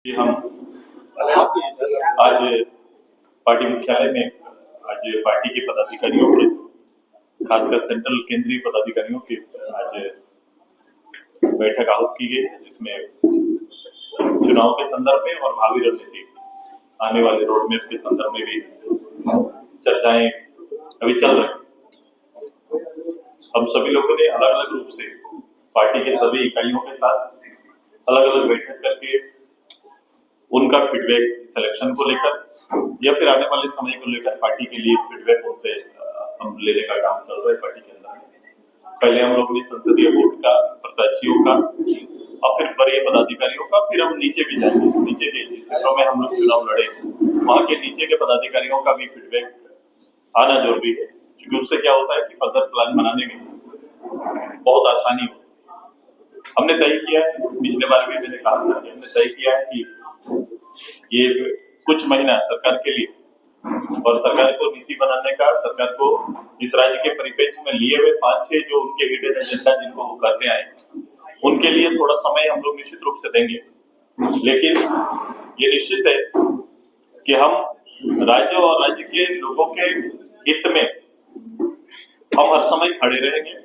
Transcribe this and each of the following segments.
कि हम आज पार्टी मुख्यालय में आज पार्टी के पदाधिकारियों के खासकर सेंट्रल केंद्रीय पदाधिकारियों की आज बैठक आहूत की गई, जिसमें चुनाव के संदर्भ में और भावी रणनीति आने वाले रोड मैप के संदर्भ में भी चर्चाएं अभी चल रही हैं। हम सभी लोगों ने अलग अलग रूप से पार्टी के सभी इकाइयों के साथ अलग अलग बैठक करके उनका फीडबैक सिलेक्शन को लेकर या फिर आने वाले समय को लेकर पार्टी के लिए फीडबैक उनसे हम लेने का काम चल रहा है पार्टी के अंदर। पहले हम लोग ने संसदीय बोर्ड का, प्रत्याशियों का और फिर वरीय पदाधिकारियों का, फिर हम नीचे भी जाएंगे। नीचे के जिस क्षेत्रों में हम लोग चुनाव लड़े वहां के नीचे के पदाधिकारियों का भी फीडबैक आना जरूरी है, क्योंकि उससे क्या होता है कि फर्दर प्लान बनाने में बहुत आसानी होती है। हमने तय किया है, पिछले बार भी मैंने कहा था कि हमने तय किया है कि ये कुछ महीना सरकार के लिए और सरकार को नीति बनाने का, सरकार को इस राज्य के परिप्रेक्ष्य में लिए हुए 5-6 जो उनके हिडन एजेंडा जिनको वो कहते आए, उनके लिए थोड़ा समय हम लोग निश्चित रूप से देंगे। लेकिन ये निश्चित है कि हम राज्य और राज्य के लोगों के हित में हम हर समय खड़े रहेंगे।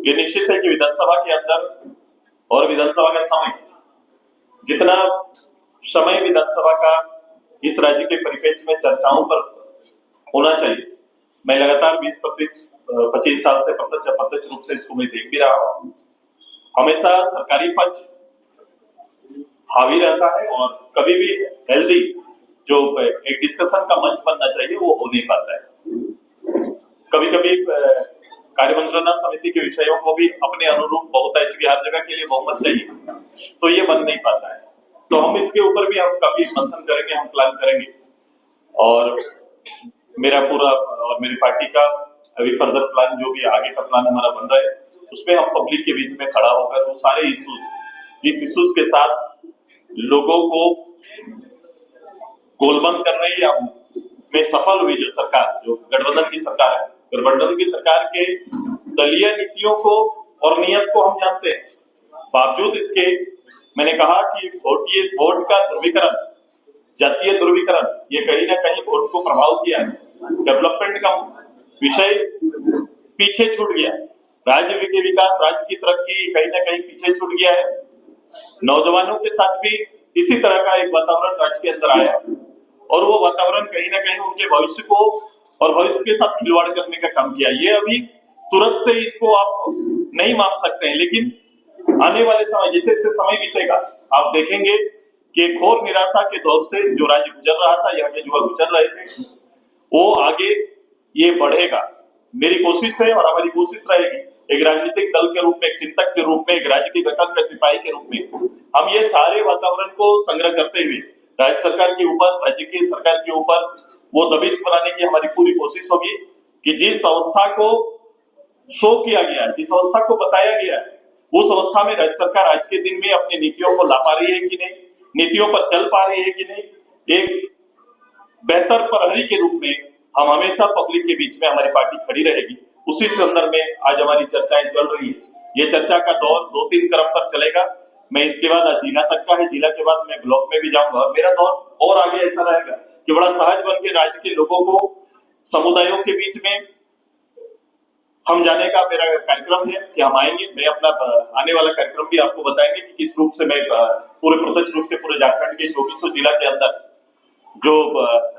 ये निश्चित है कि विधानसभा के अंदर और विधानसभा का समय, जितना समय विधानसभा का इस राज्य के परिप्रेक्ष्य में चर्चाओं पर होना चाहिए, मैं लगातार 20-25 साल से प्रत्यक्ष रूप से इसको मैं देख भी रहा हूं। हमेशा सरकारी पक्ष हावी रहता है और कभी भी हेल्दी जो एक डिस्कशन का मंच बनना चाहिए वो हो नहीं पाता है। कभी कभी कार्यमंत्रणा समिति के विषयों को भी अपने अनुरूप बहुत है, चूंकि हर जगह के लिए बहुमत चाहिए, तो ये बन नहीं पाता है। तो हम इसके ऊपर भी हम काफी मंथन करेंगे, हम प्लान करेंगे और मेरा पूरा और मेरी पार्टी का अभी फर्दर प्लान जो भी आगे का प्लान हमारा बन रहा है, उसमें हम पब्लिक के बीच में खड़ा होकर वो सारे इश्यूज, जिस इश्यूज के साथ लोगों को गोलबंद करने या में सफल हुई जो सरकार, जो गठबंधन की सरकार है, गठबंधन की सरकार के दलीय नीतियों को और नियत को हम जानते हैं। बावजूद इसके मैंने कहा कि वोट का ध्रुवीकरण, जातीय ध्रुवीकरण, ये कहीं ना कहीं वोट को प्रभाव किया है। डेवलपमेंट का विषय पीछे छूट गया, राज्य के विकास, राज्य की तरक्की कहीं ना कहीं पीछे छूट गया है। नौजवानों के साथ भी इसी तरह का एक वातावरण राज्य के अंदर आया और वो वातावरण कहीं ना कहीं उनके भविष्य को और भविष्य के साथ खिलवाड़ करने का काम किया। ये अभी तुरंत से इसको आप नहीं माप सकते हैं, लेकिन आने वाले समय, जैसे जैसे समय बीतेगा, आप देखेंगे कि घोर निराशा के दौर से जो राज्य गुजर रहा था, यहाँ के युवा गुजर रहे थे, वो आगे ये बढ़ेगा। मेरी कोशिश है और हमारी कोशिश रहेगी, एक राजनीतिक दल के रूप में, एक चिंतक के रूप में, एक राज्य के गठन का सिपाही के रूप में हम ये सारे वातावरण को संग्रह करते हुए राज्य सरकार के ऊपर, राज्य की सरकार के ऊपर वो दबिश बनाने की हमारी पूरी कोशिश होगी कि जिस अवस्था को शो किया गया, जिस अवस्था को बताया गया, उस अवस्था में राज्य सरकार आज के दिन में अपनी नीतियों को ला पा रही है कि नहीं, नीतियों पर चल पा रही है कि नहीं। एक बेहतर प्रहरी के रूप में हम हमेशा पब्लिक के बीच में हमारी पार्टी खड़ी रहेगी। उसी संदर्भ में आज हमारी चर्चाएं चल रही है। ये चर्चा का दौर 2-3 क्रम पर चलेगा। मैं इसके बाद आज जिला तक का है, जिला के बाद मैं ब्लॉक में भी जाऊंगा और मेरा दौर और आगे ऐसा रहेगा कि बड़ा सहज बन के राज्य के लोगों को, समुदायों के बीच में हम जाने का मेरा कार्यक्रम है कि हम आएंगे। मैं अपना आने वाला कार्यक्रम भी आपको बताएंगे कि किस रूप से मैं पूरे प्रत्यक्ष रूप से पूरे झारखंड के 2400 जिला के अंदर जो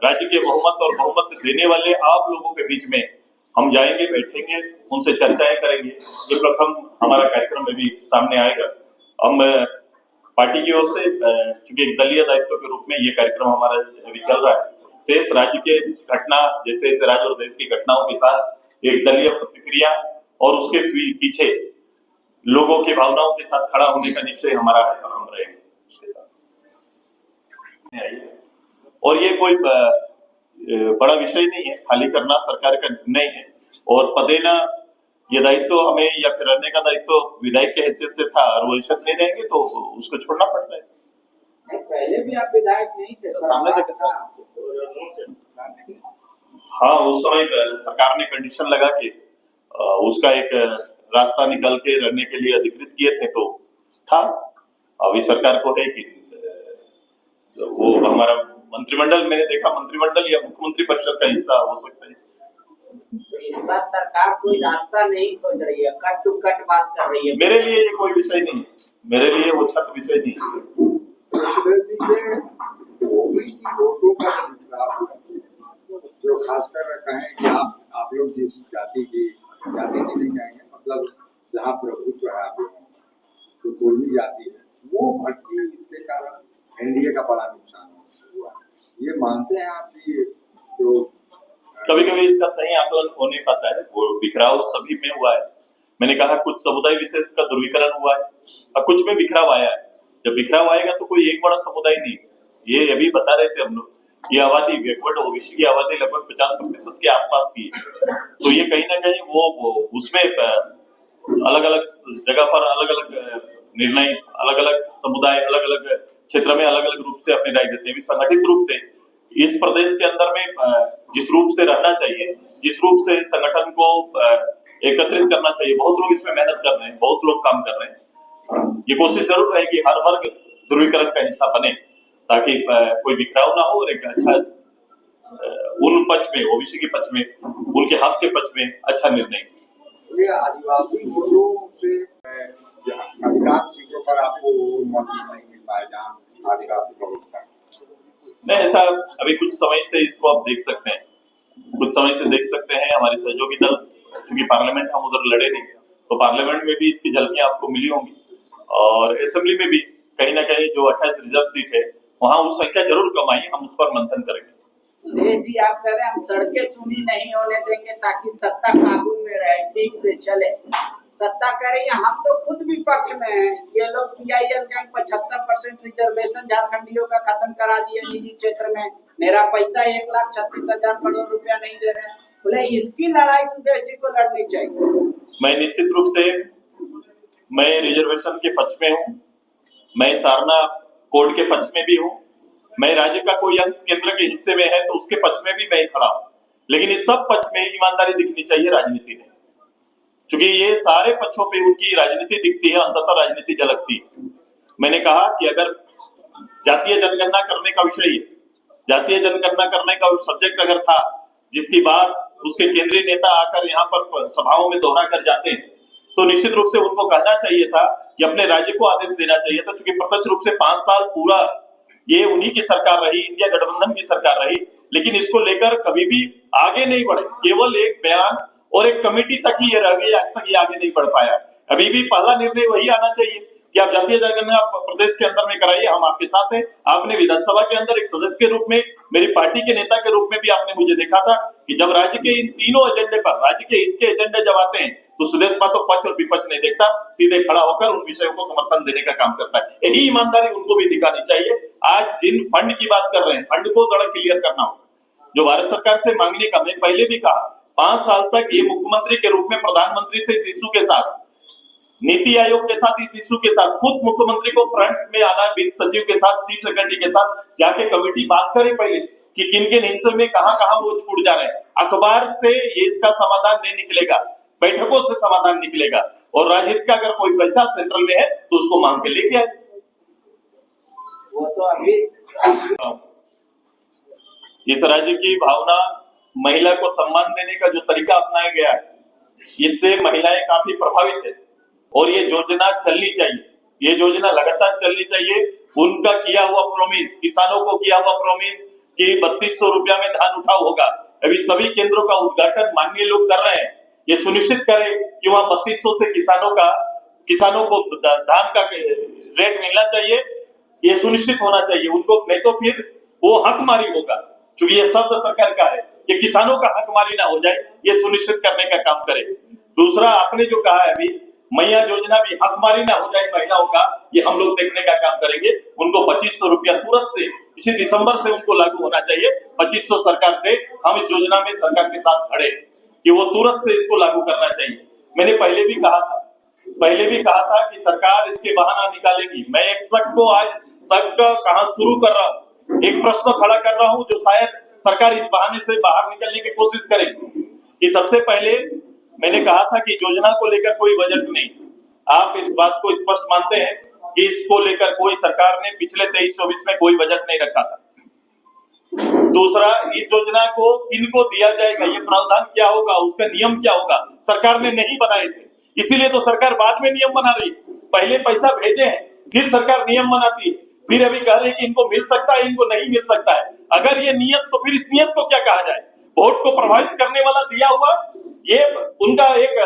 राज्य के बहुमत और बहुमत देने वाले आप लोगों के बीच में हम जाएंगे, बैठेंगे, उनसे चर्चाएं करेंगे। ये प्रथम हमारा कार्यक्रम में भी सामने आएगा। हम पार्टी की ओर से, चूंकि एक दलीय दायित्व के रूप में ये कार्यक्रम हमारा अभी चल रहा है, शेष राज्य के घटना, जैसे जैसे राज्य और देश की घटनाओं के साथ एक दलीय प्रतिक्रिया और उसके पीछे लोगों की भावनाओं के साथ खड़ा होने का निश्चय हमारा है और हम रहेंगे उसके साथ। और ये कोई बड़ा विषय नहीं है, खाली करना सरकार का निर्णय है और पदेना ये दायित्व हमें या फिर रहने का दायित्व विधायक के हैसियत से था और वो हैसियत नहीं रहेंगे तो उसको छोड़ना पड़ता है। पहले भी आप विधायक नहीं थे, सामने हाँ, उस समय सरकार ने कंडीशन लगा के उसका एक रास्ता निकल के रहने के लिए अधिकृत किए थे, तो था। अभी सरकार को है कि वो हमारा मंत्रिमंडल, मैंने देखा मंत्रिमंडल या मुख्यमंत्री परिषद का हिस्सा हो सकता है। तो इस बार सरकार कोई रास्ता नहीं खोज रही है, कट टू कट बात कर रही है। मेरे लिए ये कोई विषय नहीं है, मेरे लिए वो छत विषय नहीं है। ओबीसी वोटों का जो खासकर कहें कि आप लोग जिस जाति की नहीं कहेंगे, मतलब जहाँ प्रभुत्व है आप तो कोई जाति है, वो भटकी, इसके कारण एनडीए का बड़ा नुकसान हुआ। ये मानते हैं आप कि जो कभी कभी इसका सही आकलन हो नहीं पाता है, वो बिखराव सभी में हुआ है। मैंने कहा कुछ समुदाय विशेष का ध्रुवीकरण हुआ है और कुछ में बिखराव आया है। जब बिखराव आएगा तो कोई एक बड़ा समुदाय नहीं, ये अभी बता रहे थे हम लोग, ये आबादी बैकवर्ड ओबीसी की आबादी लगभग 50% के आसपास की है। तो ये कहीं ना कहीं वो उसमें अलग अलग जगह पर अलग अलग निर्णय, अलग अलग समुदाय अलग अलग क्षेत्र में अलग अलग रूप से अपनी राय देते हैं। संगठित रूप से इस प्रदेश के अंदर में जिस रूप से रहना चाहिए, जिस रूप से संगठन को एकत्रित करना चाहिए, बहुत लोग इसमें मेहनत कर रहे हैं, बहुत लोग काम कर रहे हैं। ये कोशिश जरूर रहेगी हर वर्ग ध्रुवीकरण का हिस्सा बने, ताकि कोई बिखराव ना हो और एक अच्छा उन पक्ष में, ओबीसी के पक्ष में, उनके हक के पक्ष में अच्छा निर्णय। ये आदिवासी वोटों से अधिकांश सीटों पर आपको मौजूद नहीं मिल पाया जहाँ आदिवासी लोग नहीं, ऐसा अभी कुछ समय से इसको आप देख सकते हैं, कुछ समय से देख सकते हैं। हमारे सहयोगी दल, क्योंकि पार्लियामेंट हम उधर लड़े नहीं, तो पार्लियामेंट में भी इसकी झलकियां आपको मिली होंगी और असेंबली में भी कहीं ना कहीं जो 28 रिजर्व सीट है वहां वो संख्या जरूर कम आई, हम उस पर मंथन करेंगे। सुरेश जी, आप कह रहे हैं हम सड़कें सुनी नहीं होने देंगे ताकि सत्ता काबू में रहे, ठीक से चले। सत्ता कह रही है हम तो खुद विपक्ष में हैं। ये लोग PIL गैंग 75% रिजर्वेशन झारखंडियों का खत्म करा दिए निजी क्षेत्र में, मेरा पैसा 1,36,000 करोड़ रुपया नहीं दे रहे हैं। बोले इसकी लड़ाई सुरेश जी को लड़नी चाहिए। मैं निश्चित रूप से मैं रिजर्वेशन के पक्ष में हूँ, मैं सारना कोड के पक्ष में भी हूँ, मैं राज्य का कोई अंश केंद्र के हिस्से में है तो उसके पक्ष में भी मैं खड़ा हूँ, लेकिन इस सब पक्ष में ईमानदारी दिखनी चाहिए राजनीति में, क्योंकि ये सारे पक्षों पे उनकी राजनीति दिखती है, अंततः राजनीति झलकती है। मैंने कहा कि अगर जातीय जनगणना करने का विषय है, जातीय जनगणना करने का सब्जेक्ट अगर था जिसकी बात उसके केंद्रीय नेता आकर यहाँ पर सभाओं में दोहरा कर जाते हैं, तो निश्चित रूप से उनको कहना चाहिए था कि अपने राज्य को आदेश देना चाहिए था, क्योंकि प्रत्यक्ष रूप से 5 साल पूरा ये उन्हीं की सरकार रही, इंडिया गठबंधन की सरकार रही, लेकिन इसको लेकर कभी भी आगे नहीं बढ़े। केवल एक बयान और एक कमेटी तक ही ये रह गई, आज तक ये आगे नहीं बढ़ पाया। अभी भी पहला निर्णय वही आना चाहिए कि आप जातीय जनगणना प्रदेश के अंदर में कराइए, हम आपके साथ हैं। आपने विधानसभा के अंदर एक सदस्य के रूप में, मेरी पार्टी के नेता के रूप में भी आपने मुझे देखा था कि जब राज्य के इन तीनों एजेंडे पर, राज्य के हित के एजेंडे जब आते हैं तो सुदेश तो पक्ष और विपक्ष नहीं देखता, सीधे खड़ा होकर उन विषयों को समर्थन देने का काम करता है। यही ईमानदारी उनको भी दिखानी चाहिए। आज जिन फंड की बात कर रहे हैं, फंड को थोड़ा क्लियर करना होगा, जो भारत सरकार से मांगने का, मैं पहले भी कहा 5 साल तक ये मुख्यमंत्री के रूप में प्रधानमंत्री से इस इशू के साथ, नीति आयोग के साथ इस इशू के साथ, खुद मुख्यमंत्री को फ्रंट में आना, वित्त सचिव के साथ, चीफ सेक्रेटरी के साथ जाके कमेटी बात करे पहले कि किन किन हिस्सों में कहां वो छूट जा रहे हैं। अखबार से ये इसका समाधान नहीं निकलेगा, बैठकों से समाधान निकलेगा, और राजहित का अगर कोई पैसा सेंट्रल में है तो उसको मांग के लेके आए। वो तो अभी इस राज्य की भावना, महिला को सम्मान देने का जो तरीका अपनाया गया है, इससे महिलाएं काफी प्रभावित है और ये योजना चलनी चाहिए, ये योजना लगातार चलनी चाहिए। उनका किया हुआ प्रॉमिस, किसानों को किया हुआ प्रॉमिस कि 3200 रुपया में धान उठाव होगा, अभी सभी केंद्रों का उद्घाटन माननीय लोग कर रहे हैं। ये सुनिश्चित करें कि वहां 3200 से किसानों को धान का रेट मिलना चाहिए, ये सुनिश्चित होना चाहिए उनको, नहीं तो फिर वो हकमारी होगा, क्योंकि ये शब्द सरकार का है, ये किसानों का हकमारी ना हो जाए, ये सुनिश्चित करने का काम करे। दूसरा, आपने जो कहा है अभी, मैया योजना भी हकमारी ना हो जाए महिलाओं का, ये हम लोग देखने का काम करेंगे। उनको 2500 रुपया तुरंत से, इसी दिसंबर से उनको लागू होना चाहिए। 2500 सरकार दे, हम इस योजना में सरकार के साथ खड़े कि वो तुरंत से इसको लागू करना चाहिए। मैंने पहले भी कहा था कि सरकार इसके बहाना निकालेगी। मैं एक शक को आज कहां शुरू कर रहा हूं, एक प्रश्न खड़ा कर रहा हूं जो शायद सरकार इस बहाने से बाहर निकलने की कोशिश करेगी कि सबसे पहले मैंने कहा था कि योजना को लेकर कोई बजट नहीं। आप इस बात को स्पष्ट मानते हैं कि इसको लेकर कोई सरकार ने पिछले 23-24 में कोई बजट नहीं रखा था। दूसरा, इस योजना को किनको दिया जाएगा, ये प्रावधान क्या होगा, उसका नियम क्या होगा, सरकार ने नहीं बनाए थे। इसीलिए तो सरकार बाद में नियम बना रही है। पहले पैसा भेजे हैं, फिर सरकार नियम बनाती है, फिर अभी कह रही है कि इनको मिल सकता है, इनको नहीं मिल सकता है। अगर ये नियत, तो फिर इस नियत को क्या कहा जाए? वोट को प्रभावित करने वाला दिया हुआ, ये उनका एक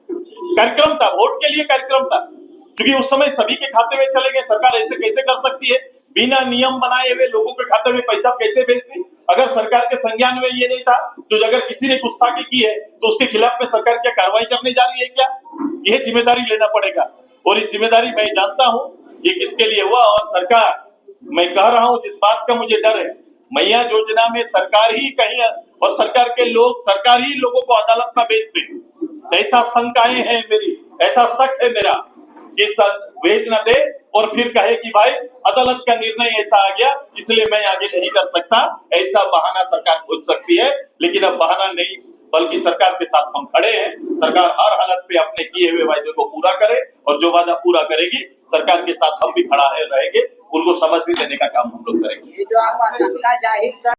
कार्यक्रम था, वोट के लिए कार्यक्रम था, क्योंकि उस समय सभी के खाते में चले गए। सरकार ऐसे कैसे कर सकती है? बिना नियम बनाए हुए लोगों के खाते में पैसा कैसे भेज दी? अगर सरकार के संज्ञान में ये नहीं था, तो अगर किसी ने गुस्ताखी की है तो उसके खिलाफ में सरकार क्या कार्रवाई करने जा रही है क्या? यह जिम्मेदारी लेना पड़ेगा, और इस जिम्मेदारी मैं जानता हूं ये किसके लिए हुआ। और सरकार, मैं कह रहा हूं, जिस बात का मुझे डर है, मैया योजना में सरकार ही कहीं, और सरकार के लोग, सरकार ही लोगों को अदालत में भेज दे, ऐसा शंकाएं हैं मेरी, ऐसा शक है मेरा कि भेज न दे और फिर कहे कि भाई अदालत का निर्णय ऐसा आ गया इसलिए मैं आगे नहीं कर सकता। ऐसा बहाना सरकार खोज सकती है, लेकिन अब बहाना नहीं, बल्कि सरकार के साथ हम खड़े हैं। सरकार हर हालत पे अपने किए हुए वायदे को पूरा करे, और जो वादा पूरा करेगी सरकार के साथ हम भी खड़ा है रहेंगे, उनको समझ देने का काम हम लोग करेंगे। ये जो आप आशंका जाहिर कर